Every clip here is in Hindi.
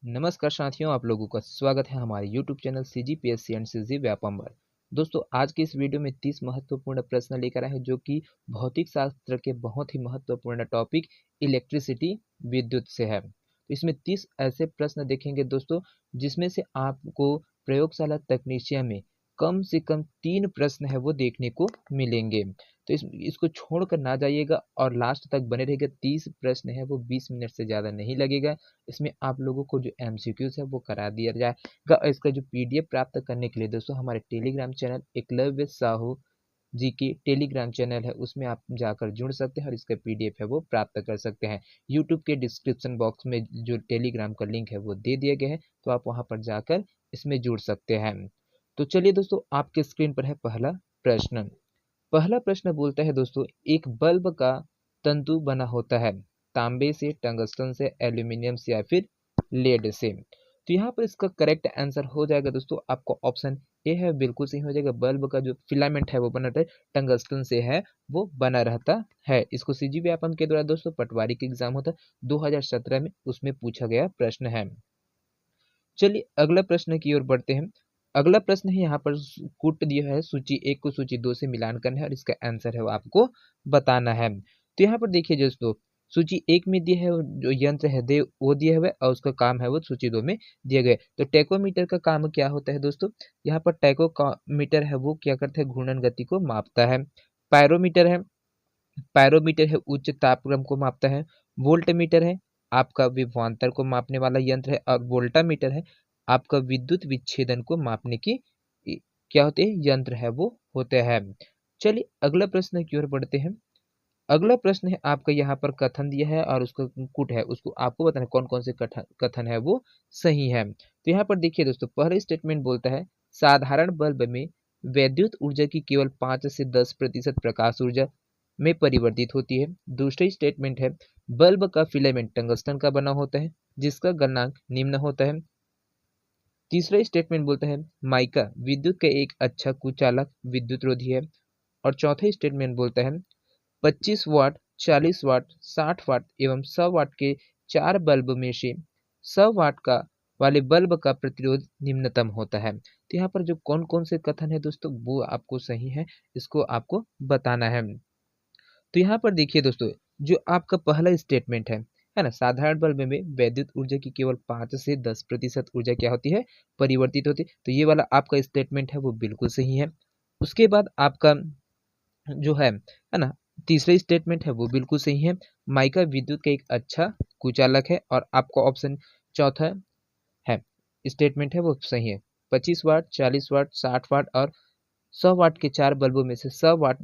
नमस्कार साथियों, आप लोगों का स्वागत है हमारे YouTube channel CGPSC and CG Vyapam पर। दोस्तों, आज की इस वीडियो में 30 महत्वपूर्ण प्रश्न लेकर आए हैं जो कि भौतिक शास्त्र के बहुत ही महत्वपूर्ण टॉपिक इलेक्ट्रिसिटी विद्युत से है। तो इसमें 30 ऐसे प्रश्न देखेंगे दोस्तों, जिसमें से आपको प्रयोगशाला तकनीशियन में कम से कम 3 प्रश्न है वो देखने को मिलेंगे। तो इसको छोड़कर ना जाइएगा और लास्ट तक बने रहिएगा। 30 प्रश्न है वो 20 मिनट से ज़्यादा नहीं लगेगा। इसमें आप लोगों को जो एमसीक्यूज है वो करा दिया जाएगा। इसका जो पीडीएफ प्राप्त करने के लिए दोस्तों हमारे टेलीग्राम चैनल एकलव्य साहू जी की टेलीग्राम चैनल है, उसमें आप जाकर जुड़ सकते हैं और इसका पीडीएफ है वो प्राप्त कर सकते हैं। यूट्यूब के डिस्क्रिप्शन बॉक्स में जो टेलीग्राम का लिंक है वो दे दिए गए हैं, तो आप वहां पर जाकर इसमें जुड़ सकते हैं। तो चलिए दोस्तों, आपके स्क्रीन पर है पहला प्रश्न। पहला प्रश्न बोलता है दोस्तों, एक बल्ब का तंतु बना होता है तांबे से, टंगस्टन से, एल्यूमिनियम से या फिर लेड से। तो यहाँ पर इसका करेक्ट आंसर हो जाएगा दोस्तों आपको ऑप्शन ए है, बिल्कुल सही हो जाएगा। बल्ब का जो फिलामेंट है वो बना रहता है टंगस्टन से है, वो बना रहता है। इसको सीजी व्यापम के द्वारा दोस्तों पटवारी के एग्जाम होता है 2017 में, उसमें पूछा गया प्रश्न है। चलिए अगला प्रश्न की ओर बढ़ते हैं। अगला प्रश्न है, यहाँ पर कूट दिया है सूची 1 को सूची 2 से मिलान करना है और इसका आंसर है वो आपको बताना है। तो यहाँ पर देखिए दोस्तों, सूची 1 में दिया है जो यंत्र है दे वो दिया हुआ है और उसका काम है वो सूची 2 में दिए गए। तो टैकोमीटर का काम क्या होता है दोस्तों? यहाँ पर टैकोमीटर है वो क्या करता है, घूर्णन गति को मापता है। पायरोमीटर है, पायरोमीटर है उच्च तापक्रम को मापता है। वोल्टमीटर है आपका विभवांतर को मापने वाला यंत्र है और वोल्टामीटर है आपका विद्युत विच्छेदन को मापने की क्या होते हैं, यंत्र है वो होते हैं। चलिए अगला प्रश्न की ओर बढ़ते हैं। अगला प्रश्न है आपका, यहाँ पर कथन दिया है और उसका कुट है, उसको आपको बताना कौन कौन से कथन है वो सही है। तो यहाँ पर देखिए दोस्तों, पहला स्टेटमेंट बोलता है साधारण बल्ब में वैद्युत ऊर्जा की केवल 5 से 10% प्रकाश ऊर्जा में परिवर्तित होती है। दूसरा स्टेटमेंट है बल्ब का फिलामेंट टंगस्टन का बना होता है जिसका गलनांक निम्न होता है। तीसरा स्टेटमेंट बोलता है माइका विद्युत का एक अच्छा कुचालक विद्युत रोधी है। और चौथा स्टेटमेंट बोलता है 25 वाट, 40 वाट, 60 वाट एवं 100 वाट के 4 बल्ब में से 100 वाट का वाले बल्ब का प्रतिरोध निम्नतम होता है। तो यहाँ पर जो कौन कौन से कथन है दोस्तों वो आपको सही है, इसको आपको बताना है। तो यहाँ पर देखिए दोस्तों, जो आपका पहला स्टेटमेंट है ना, साधारण बल्ब में वैद्युत ऊर्जा की केवल 5 से 10% ऊर्जा क्या होती है, परिवर्तित होती है। तो ये वाला आपका स्टेटमेंट है वो बिल्कुल सही है। उसके बाद आपका जो है ना, तीसरा स्टेटमेंट है वो बिल्कुल सही है। माइका विद्युत का एक अच्छा कुचालक है और आपका ऑप्शन चौथा है स्टेटमेंट है वो सही है। 25 वाट, 40 वाट, 60 वाट और 100 वाट के 4 बल्बों में से 100 वाट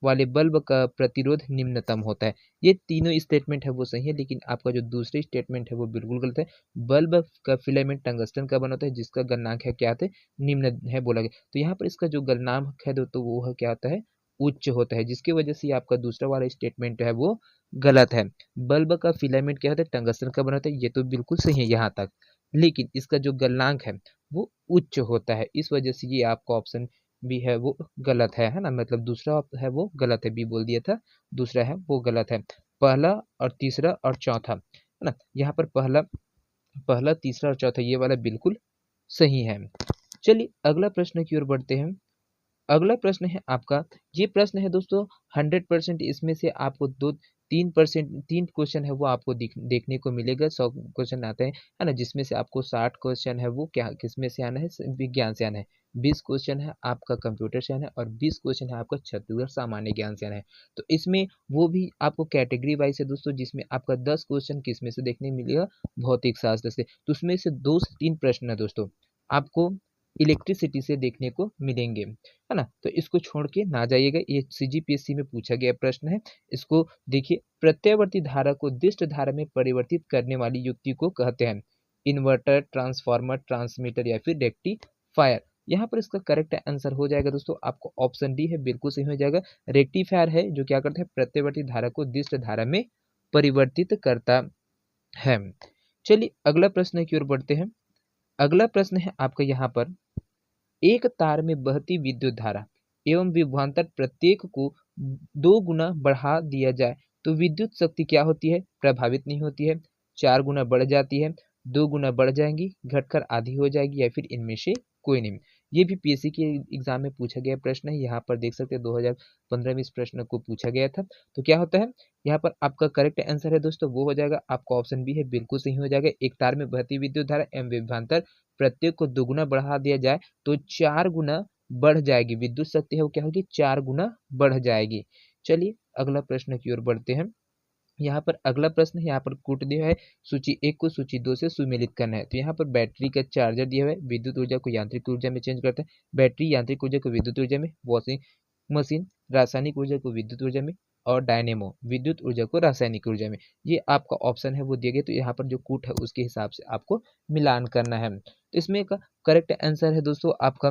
वाले बल्ब का प्रतिरोध निम्नतम होता है। ये तीनों स्टेटमेंट है वो सही है, लेकिन आपका जो दूसरी स्टेटमेंट है वो बिल्कुल गलत है। बल्ब का फिलामेंट टंगस्टन का बना होता है जिसका गलनांक है क्या होता है, निम्न है बोला गया। तो यहाँ पर इसका जो गलनांक है तो वो है क्या होता है, उच्च होता है, जिसकी वजह से आपका दूसरा वाला स्टेटमेंट है वो गलत है। बल्ब का फिलामेंट क्या होता है, टंगस्टन का बना होता है, ये तो बिल्कुल सही है यहाँ तक, लेकिन इसका जो गलनांक है वो उच्च होता है, इस वजह से ये आपका ऑप्शन बी है वो गलत है ना, मतलब दूसरा है वो गलत है, बी बोल दिया था, दूसरा है वो गलत है। पहला और तीसरा और चौथा है ना, यहाँ पर पहला पहला तीसरा और चौथा ये वाला बिल्कुल सही है। चलिए अगला प्रश्न की ओर बढ़ते हैं। अगला प्रश्न है आपका, ये प्रश्न है दोस्तों 100%, इसमें से आपको 3% 3 क्वेश्चन है वो आपको देखने को मिलेगा। 100 क्वेश्चन आते हैं है ना, जिसमें से आपको 60 क्वेश्चन है वो क्या किसमें से आना है, विज्ञान से आना है। 20 क्वेश्चन है आपका कंप्यूटर से आना है और 20 क्वेश्चन है आपका छत्तीसगढ़ सामान्य ज्ञान से आना है। तो इसमें वो भी आपको कैटेगरी वाइज है दोस्तों, जिसमें आपका 10 क्वेश्चन किसमें से देखने मिलेगा, भौतिक शास्त्र से। तो उसमें से 2 से 3 प्रश्न है दोस्तों आपको इलेक्ट्रिसिटी से देखने को मिलेंगे, है ना। तो इसको छोड़ के ना जाइएगा, ये सीजीपीएससी में पूछा गया प्रश्न है। इसको देखिए, प्रत्यावर्ती धारा को दिष्ट धारा में परिवर्तित करने वाली युक्ति को कहते हैं इन्वर्टर, ट्रांसफार्मर, ट्रांसमीटर या फिर रेक्टिफायर। यहाँ पर इसका करेक्ट आंसर हो जाएगा दोस्तों आपको ऑप्शन डी है, बिल्कुल सही हो जाएगा। रेक्टिफायर है जो क्या करता है, प्रत्यावर्ती धारा को दिष्ट धारा में परिवर्तित करता है। चलिए अगला प्रश्न की ओर बढ़ते हैं। अगला प्रश्न है आपका, यहाँ पर एक तार में बहती विद्युत धारा एवं विभवांतर प्रत्येक को 2 गुना बढ़ा दिया जाए तो विद्युत शक्ति क्या होती है, प्रभावित नहीं होती है, 4 गुना बढ़ जाती है, 2 गुना बढ़ जाएंगी, घटकर आधी हो जाएगी, या फिर इनमें से कोई नहीं। ये भी पीएससी के एग्जाम में पूछा गया प्रश्न है। यहाँ पर देख सकते हैं 2015 में इस प्रश्न को पूछा गया था। तो क्या होता है यहाँ पर आपका करेक्ट आंसर है दोस्तों, वो हो जाएगा आपका ऑप्शन बी है, बिल्कुल सही हो जाएगा। एक तार में बहती विद्युत धारा एवं विभवांतर प्रत्येक को 2 गुना बढ़ा दिया जाए तो 4 गुना बढ़ जाएगी। विद्युत शक्ति है वो क्या होगी, 4 गुना बढ़ जाएगी। चलिए अगला प्रश्न की ओर बढ़ते हैं। यहाँ पर अगला प्रश्न है, यहाँ पर कूट दिया है, सूची 1 को सूची 2 से सुमेलित करना है। तो यहाँ पर बैटरी का चार्जर दिया हुआ है, विद्युत ऊर्जा को यांत्रिक ऊर्जा में चेंज करता है, बैटरी यांत्रिक ऊर्जा को विद्युत ऊर्जा में, वॉशिंग मशीन रासायनिक ऊर्जा को विद्युत ऊर्जा में, और डायनेमो विद्युत ऊर्जा को रासायनिक ऊर्जा में। ये आपका ऑप्शन है वो दिए गए। तो यहाँ पर जो कूट है उसके हिसाब से आपको मिलान करना है। तो इसमें का करेक्ट आंसर है दोस्तों आपका,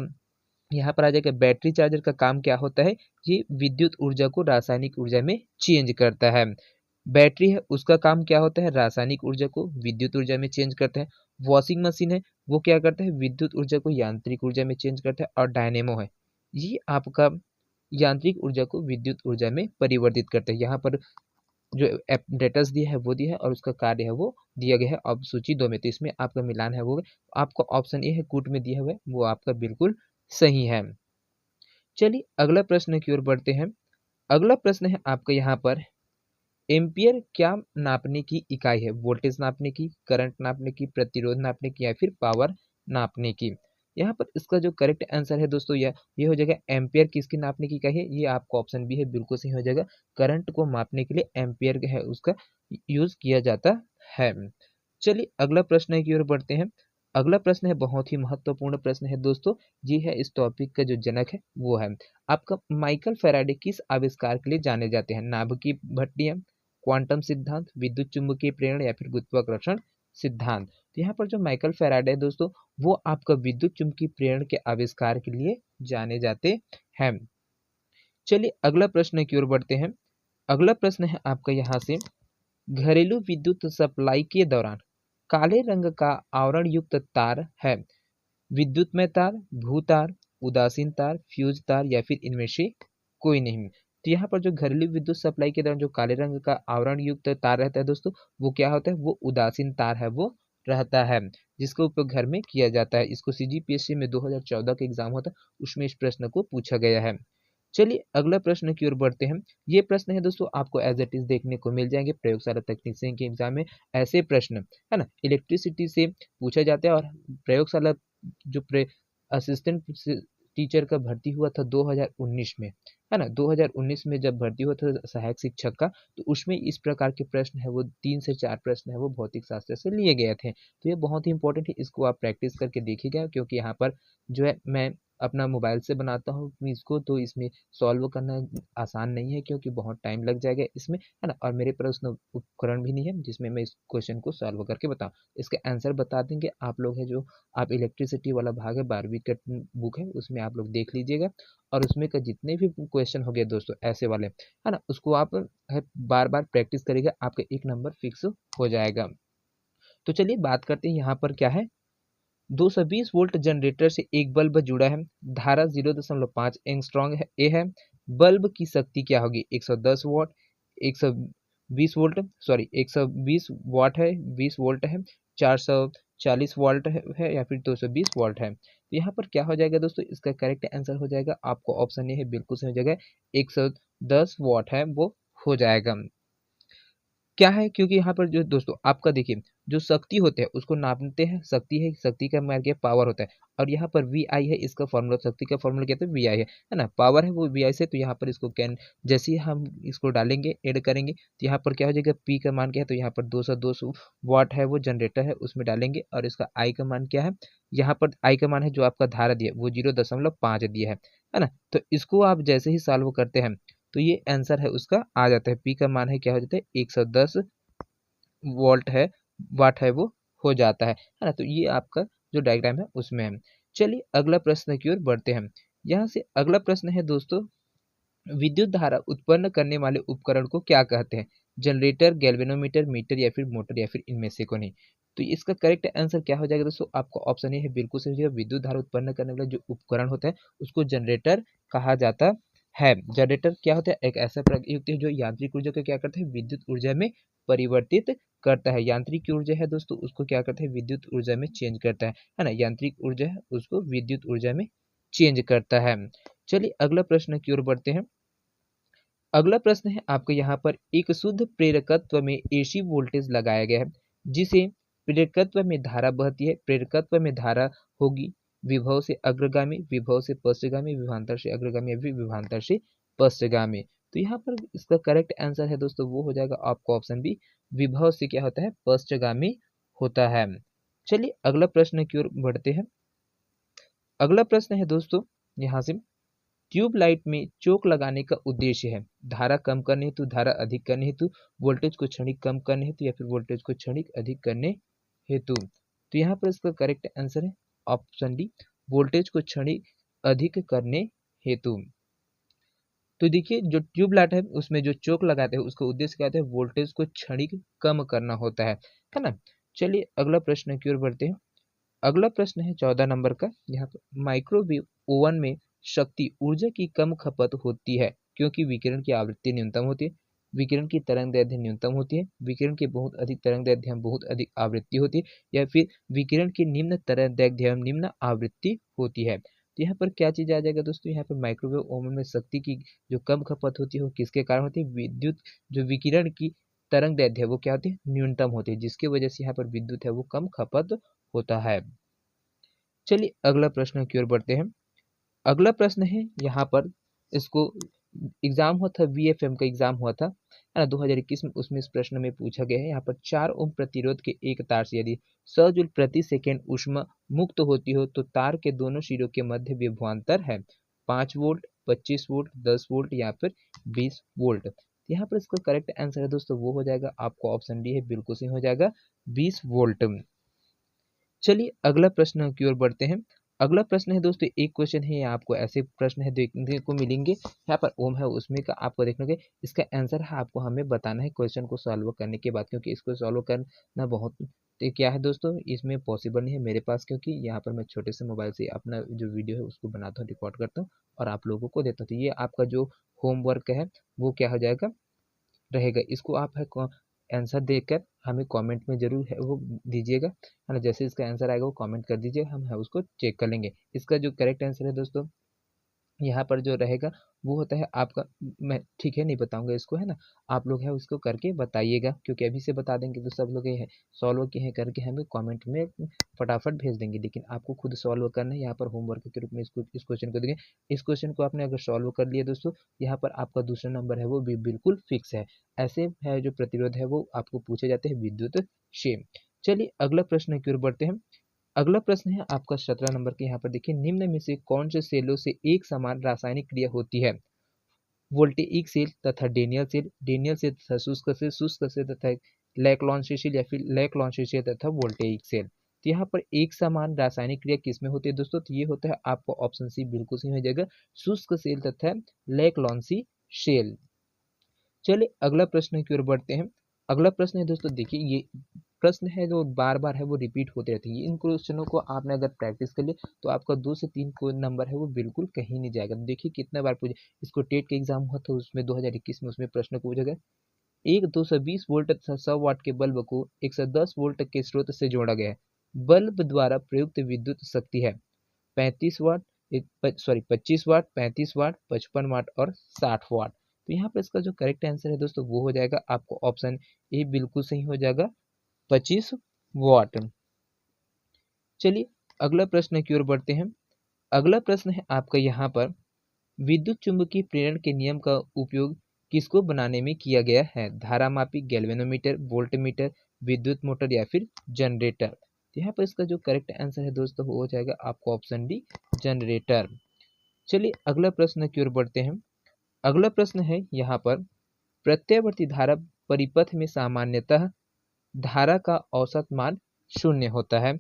यहाँ पर आ जाएगा बैटरी चार्जर का काम क्या होता है, ये विद्युत ऊर्जा को रासायनिक ऊर्जा में चेंज करता है। बैटरी है उसका काम क्या होता है, रासायनिक ऊर्जा को विद्युत ऊर्जा में चेंज करता है। वॉशिंग मशीन है वो क्या करता है, विद्युत ऊर्जा को यांत्रिक ऊर्जा में चेंज करता है। और डायनेमो है ये आपका यांत्रिक ऊर्जा को विद्युत ऊर्जा में परिवर्तित करता है। यहाँ पर जो डेटास दिया है वो दिया है और उसका कार्य है वो दिया गया है अब सूची 2 में। तो इसमें आपका मिलान है वो आपका ऑप्शन ए है, कूट में दिया हुआ है वो आपका बिल्कुल सही है। चलिए अगला प्रश्न की ओर बढ़ते हैं। अगला प्रश्न है आपका यहाँ पर, एम्पियर क्या नापने की इकाई है, वोल्टेज नापने की, करंट नापने की, प्रतिरोध नापने की, या फिर पावर नापने की। यहाँ पर इसका जो करेक्ट आंसर है दोस्तों ये हो जाएगा, एम्पियर किसकी नापने की इकाई है, ये आपका ऑप्शन भी है, बिल्कुल सही हो जाएगा। करंट को मापने के लिए एम्पियर है उसका यूज किया जाता है। चलिए अगला प्रश्न की ओर बढ़ते हैं। अगला प्रश्न है बहुत ही महत्वपूर्ण प्रश्न है दोस्तों, ये है इस टॉपिक का जो जनक है वो है आपका, माइकल फैराडे किस आविष्कार के लिए जाने जाते हैं, नाभिकीय भट्टियां, क्वांटम सिद्धांत, विद्युत चुंबकीय प्रेरण, या फिर गुरुत्वाकर्षण सिद्धांत। तो यहाँ पर जो माइकल फैराडे है दोस्तों वो आपका विद्युत चुंबकीय प्रेरण के आविष्कार के लिए जाने जाते हैं। चलिए अगला प्रश्न की ओर बढ़ते हैं। अगला प्रश्न है आपका यहाँ से, घरेलू विद्युत सप्लाई के दौरान काले रंग का आवरण युक्त तार है, विद्युतमय तार, भूतार, उदासीन तार, फ्यूज तार, या फिर इनमें से कोई नहीं। तो यहाँ पर जो घरेलू विद्युत सप्लाई के दौरान जो काले रंग का आवरण युक्त तार रहता है दोस्तों वो क्या होता है, वो उदासीन तार है वो रहता है, जिसका उपयोग घर में किया जाता है। इसको सीजीपीएससी में 2014 का एग्जाम होता है उसमें इस प्रश्न को पूछा गया है। चलिए अगला प्रश्न की ओर बढ़ते हैं। ये प्रश्न है दोस्तों आपको एज इट इज देखने को मिल जाएंगे प्रयोगशाला तकनीशियन के एग्जाम में। ऐसे प्रश्न है ना इलेक्ट्रिसिटी से पूछा जाता है, और प्रयोगशाला जो असिस्टेंट टीचर का भर्ती हुआ था 2019 में, है ना 2019 में जब भर्ती हुआ था सहायक शिक्षक का, तो उसमें इस प्रकार के प्रश्न है वो 3 से 4 प्रश्न है वो भौतिक शास्त्र से लिए गए थे। तो ये बहुत ही इंपॉर्टेंट है, इसको आप प्रैक्टिस करके देखिएगा, क्योंकि यहाँ पर जो है मैं अपना मोबाइल से बनाता हूँ इसको, तो इसमें सॉल्व करना आसान नहीं है क्योंकि बहुत टाइम लग जाएगा इसमें, है ना। और मेरे पास उपकरण भी नहीं है जिसमें मैं इस क्वेश्चन को सॉल्व करके बताऊँ। इसके आंसर बता देंगे आप लोग है, जो आप इलेक्ट्रिसिटी वाला भाग है 12वीं का बुक है उसमें आप लोग देख लीजिएगा, और उसमें का जितने भी क्वेश्चन हो गए दोस्तों ऐसे वाले, है ना, उसको आप है बार बार प्रैक्टिस करेगा, आपका 1 नंबर फिक्स हो जाएगा। तो चलिए बात करते हैं यहाँ पर क्या है, 220 वोल्ट जनरेटर से एक बल्ब जुड़ा है, धारा 0.5 एंगस्ट्रॉम है ए है, बल्ब की शक्ति क्या होगी, 110 वॉट, 120 वोल्ट, सॉरी 120 वाट है, 20 वोल्ट है, 440 वोल्ट है, या फिर 220 वोल्ट है। तो यहाँ पर क्या हो जाएगा दोस्तों, इसका करेक्ट आंसर हो जाएगा आपको ऑप्शन ए है, बिल्कुल सही हो जाएगा, 110 वॉट है वो हो जाएगा। क्या है, क्योंकि यहाँ पर जो दोस्तों आपका देखिए जो शक्ति होते हैं उसको नापते हैं, शक्ति है, शक्ति का मान क्या पावर होता है, और यहाँ पर वी आई है, इसका फॉर्मूला शक्ति का फॉर्मूला कहते हैं वी आई है ना, पावर है वो वी आई से। तो यहाँ पर इसको कैन जैसे ही हम इसको डालेंगे ऐड करेंगे तो यहाँ पर क्या हो जाएगा, पी का मान क्या है, तो यहाँ पर 200 वाट है वो जनरेटर है उसमें डालेंगे, और इसका आई का मान क्या है, यहाँ पर आई का मान है जो आपका धारा दिया वो 0.5 दिया है ना। तो इसको आप जैसे ही सॉल्व करते हैं तो ये आंसर है उसका आ जाता है, पी का मान है क्या हो जाता है 110 वोल्ट है, वाट है वो हो जाता है ना। तो ये आपका जो डायग्राम है उसमें है। चलिए अगला प्रश्न की ओर बढ़ते हैं। यहाँ से अगला प्रश्न है दोस्तों, विद्युत धारा उत्पन्न करने वाले उपकरण को क्या कहते हैं, जनरेटर, गैल्वेनोमीटर, मीटर, या फिर मोटर, या फिर इनमें से कोई नहीं। तो इसका करेक्ट आंसर क्या हो जाएगा दोस्तों, आपका ऑप्शन ए है, बिल्कुल सही हो जाएगा। विद्युत धारा उत्पन्न करने वाला जो उपकरण होता है उसको जनरेटर कहा जाता है। जनरेटर क्या होता है, एक ऐसा प्रयुक्त है जो यांत्रिक ऊर्जा को क्या करता है, विद्युत ऊर्जा में परिवर्तित करता है। यांत्रिक ऊर्जा है दोस्तों उसको क्या करता है, विद्युत ऊर्जा में चेंज करता है ना। यांत्रिक ऊर्जा है उसको विद्युत ऊर्जा में चेंज करता है। चलिए अगला प्रश्न की ओर बढ़ते हैं। अगला प्रश्न है आपके यहाँ पर, एक शुद्ध प्रेरकत्व में एसी वोल्टेज लगाया गया है जिसे प्रेरकत्व में धारा बहती है। प्रेरकत्व में धारा होगी विभव से अग्रगामी, विभव से पश्चगामी, विभवांतर से अग्रगामी या फिर विभवांतर से पश्चगामी। तो यहाँ पर इसका करेक्ट आंसर है दोस्तों वो हो जाएगा आपका ऑप्शन बी, विभव से क्या होता है, पश्चगामी होता है। चलिए अगला प्रश्न की ओर बढ़ते हैं। अगला प्रश्न है दोस्तों यहाँ से, ट्यूबलाइट में चोक लगाने का उद्देश्य है धारा कम करने हेतु, धारा अधिक करने हेतु, वोल्टेज को क्षणिक कम करने हेतु या फिर वोल्टेज को क्षणिक अधिक करने हेतु। तो यहाँ पर इसका करेक्ट आंसर है ऑप्शन डी, वोल्टेज को क्षणिक अधिक करने हेतु। तो देखिए जो ट्यूबलाइट है उसमें जो चोक लगाते हैं उसका उद्देश्य क्या होता है, वोल्टेज को क्षणिक कम करना होता है ना। चलिए अगला प्रश्न की ओर बढ़ते हैं। अगला प्रश्न है 14 नंबर का। यहाँ पर माइक्रोवेव ओवन में शक्ति ऊर्जा की कम खपत होती है क्योंकि विकिरण की आवृत्ति न्यूनतम होती है, विकिरण की तरंगदैर्घ्य न्यूनतम होती है, विकिरण की बहुत अधिक तरंगदैर्घ्य बहुत अधिक आवृत्ति होती है, या फिर विकिरण की निम्न तरंगदैर्घ्य निम्न आवृत्ति होती है। तो यहाँ पर क्या चीज आ जाएगा दोस्तों, यहाँ पर माइक्रोवेव ओवन में शक्ति की जो कम खपत होती है वो किसके कारण होती है, विद्युत जो विकिरण की तरंगदैर्घ्य है वो क्या होती है, न्यूनतम होती है, जिसकी वजह से यहाँ पर विद्युत है वो कम खपत होता है। चलिए अगला प्रश्न की ओर बढ़ते हैं। अगला प्रश्न है यहाँ पर, इसको एग्जाम हुआ था, वीएफएम का एग्जाम हुआ था है ना 2021 में, उसमें इस प्रश्न में पूछा गया है यहाँ पर 4 ओम प्रतिरोध के एक तार से यदि 100 जूल प्रति सेकेंड ऊष्मा मुक्त होती हो तो तार के दोनों सिरों के मध्य विभवांतर है 5 वोल्ट, 25 वोल्ट, 10 वोल्ट या फिर 20 वोल्ट। यहाँ पर इसका करेक्ट आंसर है दोस्तों वो हो जाएगा आपको ऑप्शन डी है, बिल्कुल सही हो जाएगा 20 वोल्ट। चलिए अगला प्रश्न की ओर बढ़ते हैं। अगला प्रश्न है दोस्तों, एक क्वेश्चन है आपको ऐसे प्रश्न है देखने को मिलेंगे यहाँ पर ओम है उसमें का आपको देखने, इसका आंसर है आपको हमें बताना है क्वेश्चन को सॉल्व करने के बाद, क्योंकि इसको सॉल्व करना बहुत क्या है दोस्तों इसमें पॉसिबल नहीं है मेरे पास, क्योंकि यहाँ पर मैं छोटे से मोबाइल से अपना जो वीडियो है उसको बनाता हूँ, रिकॉर्ड करता हूँ और आप लोगों को देता हूँ। तो ये आपका जो होमवर्क है वो क्या हो जाएगा रहेगा, इसको आप है आंसर देकर हमें कमेंट में जरूर है वो दीजिएगा है ना। जैसे इसका आंसर आएगा वो कमेंट कर दीजिएगा, हम है उसको चेक कर लेंगे। इसका जो करेक्ट आंसर है दोस्तों यहाँ पर जो रहेगा वो होता है आपका, मैं ठीक है नहीं बताऊंगा इसको है ना, आप लोग है उसको करके बताइएगा, क्योंकि अभी से बता देंगे तो सब लोग ये है सॉल्व किए हैं करके हमें कमेंट में फटाफट भेज देंगे, लेकिन आपको खुद सॉल्व करना है। यहाँ पर होमवर्क के रूप में इसको इस क्वेश्चन को देंगे, इस क्वेश्चन को आपने अगर सॉल्व कर लिया दोस्तों, यहाँ पर आपका दूसरा नंबर है वो भी बिल्कुल फिक्स है। ऐसे है जो प्रतिरोध है वो आपको पूछे जाते हैं विद्युत से। चलिए अगला प्रश्न की ओर बढ़ते हैं। अगला प्रश्न है आपका 17 नंबर के। यहाँ पर देखिए, निम्न में से कौन से सेलों से एक समान रासायनिक क्रिया होती है, वोल्टेइक सेल तथा डेनियल सेल, डेनियल सेल तथा शुष्क सेल, शुष्क सेल तथा लैक्लॉन्सी सेल या फिर लैक्लॉन्सी सेल तथा वोल्टेइक सेल। तो यहाँ पर एक समान रासायनिक क्रिया किसमें होती है दोस्तों, तो ये होता है आपको ऑप्शन सी बिल्कुल सही हो जाएगा, शुष्क सेल तथा लैक्लॉन्सी सेल। चलिए अगला प्रश्न की ओर बढ़ते हैं। अगला प्रश्न है दोस्तों, देखिए ये प्रश्न है जो बार बार है वो रिपीट होते रहते हैं, इन क्वेश्चनों को आपने अगर प्रैक्टिस कर लिया तो आपका 2 से 3 को नंबर है वो बिल्कुल कहीं नहीं जाएगा। तो देखिए कितना बार पूछे, इसको टेट का एग्जाम हुआ था उसमें 2021 में, उसमें प्रश्न पूछा गया, एक 220 वोल्ट तथा 100 वाट के बल्ब को 110 वोल्ट के स्रोत से जोड़ा गया है, बल्ब द्वारा प्रयुक्त विद्युत शक्ति है 35 वाट, 25 वाट, 35 वाट, 55 वाट और 60 वाट। तो यहाँ पर इसका जो करेक्ट आंसर है दोस्तों वो हो जाएगा आपको ऑप्शन ए बिल्कुल सही हो जाएगा 25 वाट। चलिए अगला प्रश्न की ओर बढ़ते हैं। अगला प्रश्न है आपका यहाँ पर, विद्युत चुंबकीय प्रेरण के नियम का उपयोग किसको बनाने में किया गया है, धारामापी, गैल्वेनोमीटर, वोल्टमीटर, विद्युत मोटर या फिर जनरेटर। तो यहाँ पर इसका जो करेक्ट आंसर है दोस्तों वो हो जाएगा आपको ऑप्शन डी, जनरेटर। चलिए अगला प्रश्न की ओर बढ़ते हैं। अगला प्रश्न है यहाँ पर, प्रत्यावर्ती धारा परिपथ में सामान्यतः धारा का औसत मान शून्य होता है,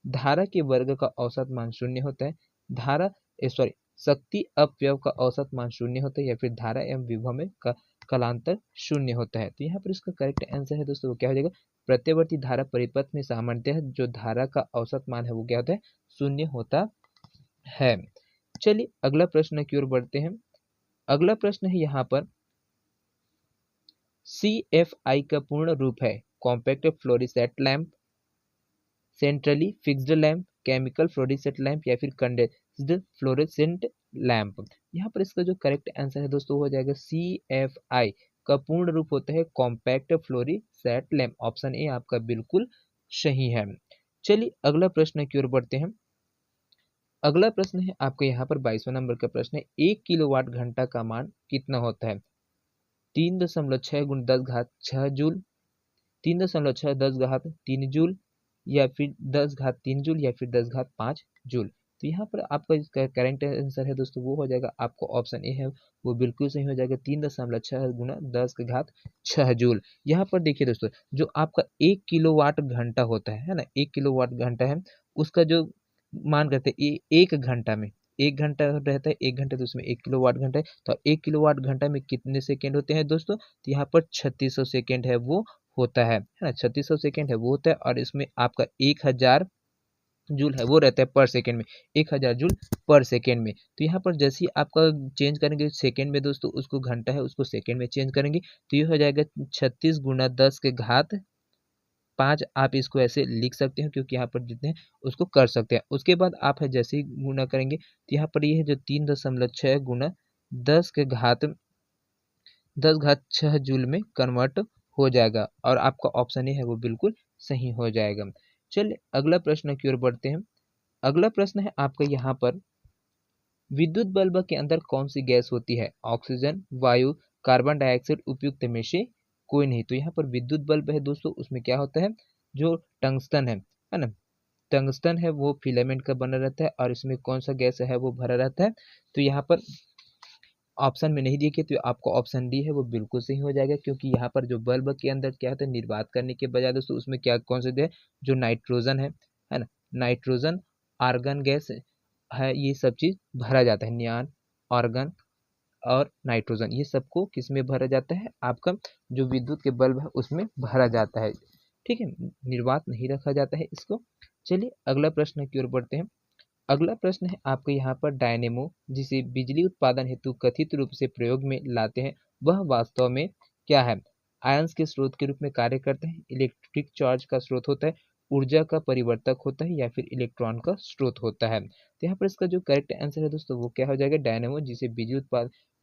धारा के वर्ग का औसत मान शून्य होता है, धारा शक्ति अपव्यय का औसत मान शून्य होता है या फिर धारा एवं विभव में का कलांतर शून्य होता है। तो यहाँ पर इसका करेक्ट आंसर है दोस्तों वो क्या हो जाएगा, प्रत्यावर्ती धारा परिपथ में सामान्यतः जो धारा का औसत मान है वो क्या होता है, शून्य होता है। चलिए अगला प्रश्न की ओर बढ़ते हैं। अगला प्रश्न है यहाँ पर, CFI का पूर्ण रूप है compact fluorescent lamp, centrally fixed lamp, chemical fluorescent lamp या फिर कंडेंस्ड फ्लोरोसेंट लैंप। यहाँ पर इसका जो करेक्ट आंसर है दोस्तों हो जाएगा CFI का पूर्ण रूप होता है compact fluorescent lamp. Option A आपका बिल्कुल सही है। चलिए अगला प्रश्न की ओर बढ़ते हैं। अगला प्रश्न है आपका यहाँ पर 22वां नंबर का प्रश्न है, 1 किलोवाट घंटा का मान कितना होता है? 3.6 गुण 10 घात 6 जूल, 3.6 10 घात 3 जूल या फिर 10 घात 3 जूल या फिर 10 घात 5 जूल। तो यहाँ पर आपका इसका करेक्ट आंसर है दोस्तों वो हो जाएगा आपको ऑप्शन ए है वो बिल्कुल सही हो जाएगा 3.6 गुना 10 के घात 6 जूल। यहाँ पर देखिए दोस्तों जो आपका 1 किलोवाट घंटा होता है ना, 1 किलोवाट घंटा है उसका जो मान करते हैं एक घंटा में, 1 घंटा रहता है, 1 घंटे तो उसमें 1 किलोवाट घंटा है, तो 1 किलोवाट घंटा में कितने सेकेंड होते हैं दोस्तों? तो यहाँ पर 3600 सेकेंड है वो होता है ना, 3600 सेकेंड है वो होता है। और इसमें आपका 1000 जूल है वो रहता है पर सेकेंड में, 1000 जूल पर सेकेंड में। तो यहाँ पर जैसे ही आपका चेंज करेंगे सेकेंड में दोस्तों, उसको घंटा है उसको सेकेंड में चेंज करेंगे तो ये हो जाएगा 36 गुना 10 के घात 5। आप इसको ऐसे लिख सकते हो क्योंकि यहाँ पर जितने हैं उसको कर सकते हैं। उसके बाद आप है जैसे ही गुना करेंगे तो यहाँ पर ये है जो 3.6 गुना 10 के घात 10 घात 6 जूल में कन्वर्ट हो जाएगा और आपका ऑप्शन ए है वो बिल्कुल सही हो जाएगा। चलिए अगला प्रश्न की ओर बढ़ते हैं। अगला प्रश्न है आपका यहाँ पर, विद्युत बल्ब के अंदर कौन सी गैस होती है? ऑक्सीजन, वायु, कार्बन डाइऑक्साइड, उपयुक्त में से कोई नहीं। तो यहाँ पर विद्युत बल्ब है दोस्तों उसमें क्या होता है जो टंगस्टन है ना, टंगस्टन है वो फिलामेंट का बना रहता है और इसमें कौन सा गैस है वो भरा रहता है। तो यहाँ पर ऑप्शन में नहीं दिखे तो आपको ऑप्शन डी है वो बिल्कुल सही हो जाएगा क्योंकि यहाँ पर जो बल्ब के अंदर क्या होता है निर्वात करने के बजाय दोस्तों उसमें क्या कौन से दे जो नाइट्रोजन है ना, नाइट्रोजन, आर्गन गैस है, ये सब चीज भरा जाता है, नियान, आर्गन और नाइट्रोजन ये सबको किस में भरा जाता है? आपका जो विद्युत के बल्ब है उसमें भरा जाता है। ठीक है, निर्वात नहीं रखा जाता है इसको। चलिए अगला प्रश्न की ओर बढ़ते हैं। अगला प्रश्न है आपके यहाँ पर, डायनेमो जिसे बिजली उत्पादन हेतु कथित रूप से प्रयोग में लाते हैं वह वास्तव में क्या है? आयंस के स्रोत के रूप में कार्य करते हैं, इलेक्ट्रिक चार्ज का स्रोत होता है, ऊर्जा का परिवर्तक होता है या फिर इलेक्ट्रॉन का स्रोत होता है। तो यहाँ पर इसका जो करेक्ट आंसर है दोस्तों वो क्या हो जाएगा? डायनेमो जिसे बिजली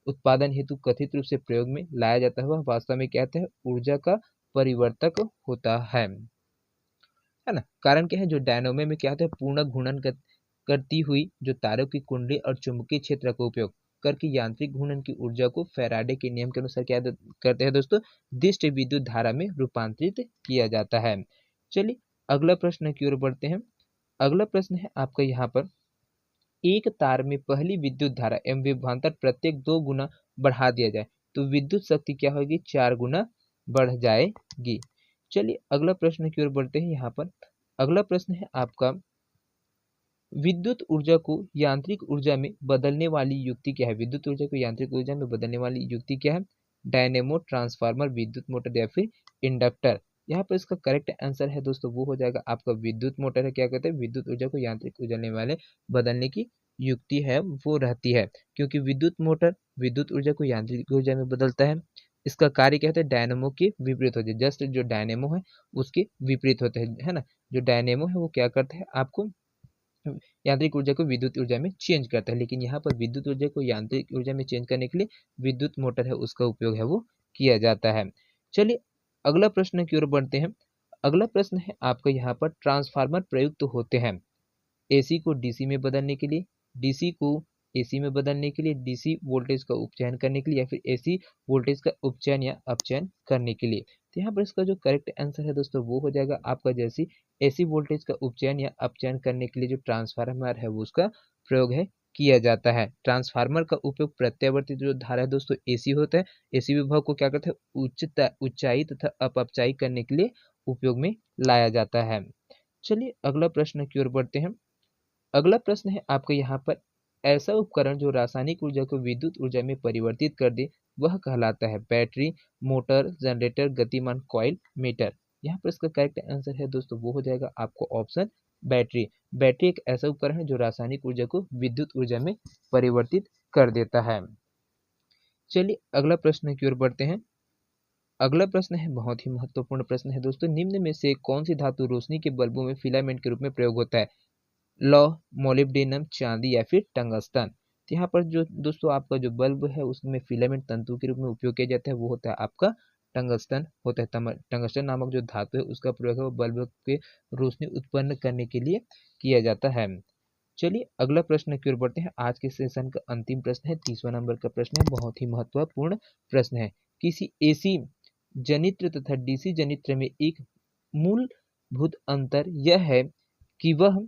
उत्पादन हेतु कथित रूप से प्रयोग में लाया जाता है वह वास्तव में क्या है? ऊर्जा का परिवर्तक होता है ना। कारण क्या है? जो डायनेमो में क्या होता है पूर्ण घूर्णन करती हुई जो तारों की कुंडली और चुंबकीय क्षेत्र का उपयोग करके यांत्रिक घूर्णन की ऊर्जा को फैराडे के नियम के अनुसार क्या करते हैं दोस्तों? दिष्ट विद्युत धारा में रूपांतरित किया जाता है। चलिए अगला प्रश्न की ओर बढ़ते हैं। अगला प्रश्न है आपका यहाँ पर, एक तार में पहली विद्युत धारा एवं विभवांतर प्रत्येक 2 गुना बढ़ा दिया जाए तो विद्युत शक्ति क्या होगी? 4 गुना बढ़ जाएगी। चलिए अगला प्रश्न की ओर बढ़ते हैं। यहाँ पर अगला प्रश्न है आपका, विद्युत ऊर्जा को यांत्रिक ऊर्जा में बदलने वाली युक्ति क्या है? विद्युत ऊर्जा को यांत्रिक ऊर्जा में बदलने वाली युक्ति क्या है? डायनेमो, ट्रांसफार्मर, विद्युत मोटर या फिर इंडक्टर। यहाँ पर इसका करेक्ट आंसर है दोस्तों वो हो जाएगा आपका विद्युत मोटर है। क्या कहते हैं? विद्युत ऊर्जा को यांत्रिक ऊर्जा वाले बदलने की युक्ति है वो रहती है क्योंकि विद्युत मोटर विद्युत ऊर्जा को यांत्रिक ऊर्जा में बदलता है। इसका कार्य क्या होता है? डायनेमो के विपरीत होता है। जस्ट जो डायनेमो है उसके विपरीत होते हैं, है ना। जो डायनेमो है वो क्या करता है? आपको यांत्रिक ऊर्जा को विद्युत ऊर्जा में चेंज करता है, लेकिन यहाँ पर विद्युत ऊर्जा को यांत्रिक ऊर्जा में चेंज करने के लिए विद्युत मोटर है उसका उपयोग है वो किया जाता है। चलिए अगला प्रश्न की ओर बढ़ते हैं। अगला प्रश्न है आपका यहाँ पर, ट्रांसफार्मर प्रयुक्त होते हैं एसी को डीसी में बदलने के लिए, डीसी को एसी में बदलने के लिए, डीसी वोल्टेज का उपचयन करने के लिए या फिर एसी वोल्टेज का उपचयन या अपचयन करने के लिए। तो यहाँ पर इसका जो करेक्ट आंसर है दोस्तों वो हो जाएगा आपका, जैसी एसी वोल्टेज का उपचयन या अपचयन करने के लिए जो ट्रांसफार्मर है वो उसका प्रयोग है किया जाता है। ट्रांसफार्मर का उपयोग प्रत्यावर्ती जो धारा है दोस्तों एसी होता है, एसी विभव को क्या करते हैं? ऊंचाई तथा अपचाई करने के लिए उपयोग में लाया जाता है। चलिए अगला प्रश्न की ओर बढ़ते हैं। अगला प्रश्न है आपका यहाँ पर, ऐसा उपकरण जो रासायनिक ऊर्जा को विद्युत ऊर्जा में परिवर्तित कर दे वह कहलाता है? बैटरी, मोटर, जनरेटर, गतिमान कॉइल, मीटर। यहाँ पर इसका करेक्ट आंसर है दोस्तों वो हो जाएगा आपको ऑप्शन बैटरी। बैटरी एक ऐसा उपकरण है जो रासायनिक ऊर्जा को विद्युत ऊर्जा में परिवर्तित कर देता है। चलिए अगला प्रश्न की ओर बढ़ते हैं। अगला प्रश्न है, बहुत ही महत्वपूर्ण प्रश्न है दोस्तों, निम्न में से कौन सी धातु रोशनी के बल्बों में फिलामेंट के रूप में प्रयोग होता है? लौह, मोलिब्डेनम, चांदी या फिर टंगस्टन। तो यहाँ पर जो दोस्तों आपका जो बल्ब है उसमें फिलामेंट तंतु के रूप में उपयोग किया जाता है वो होता है आपका टंगस्टन होता है। टंगस्टन नामक जो धातु है उसका प्रयोग है वो बल्ब के रोशनी उत्पन्न करने के लिए किया जाता है। चलिए अगला प्रश्न की ओर बढ़ते हैं। आज के सेशन का अंतिम प्रश्न है, 30वां नंबर का प्रश्न है, बहुत ही महत्वपूर्ण प्रश्न है। किसी एसी जनित्र तथा डीसी जनित्र में एक मूलभूत अंतर यह है कि वह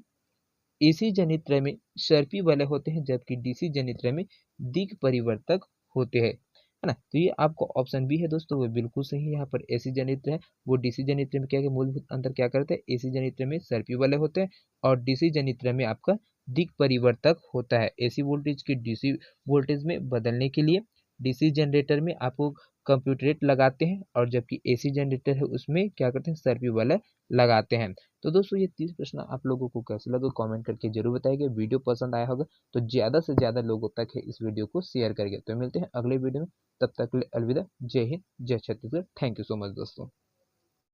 एसी जनित्र में सर्पी वाले होते हैं जबकि डीसी जनित्र में दिक् परिवर्तक होते हैं, है ना। तो ये आपको ऑप्शन बी है दोस्तों, वो बिल्कुल सही है। यहाँ पर एसी जनित्र है वो डीसी जनित्र में क्या है, मूलभूत अंतर क्या करते हैं, एसी जनित्र में सर्पी वाले होते हैं और डीसी जनित्र में आपका दिक् परिवर्तक होता है। एसी वोल्टेज की डीसी वोल्टेज में बदलने के लिए डीसी जनरेटर में आपको कंप्यूटरेट लगाते हैं और जबकि एसी जनरेटर है उसमें क्या करते हैं, सर्पी वाला लगाते हैं। तो दोस्तों ये 30 प्रश्न आप लोगों को कैसे लगा कमेंट करके जरूर बताइए। वीडियो पसंद आया होगा तो ज़्यादा से ज़्यादा लोगों तक है इस वीडियो को शेयर करिए। तो मिलते हैं अगले वीडियो में, तब तक के लिए अलविदा। जय हिंद, जय Chhattisgarh. Thank you so much दोस्तों।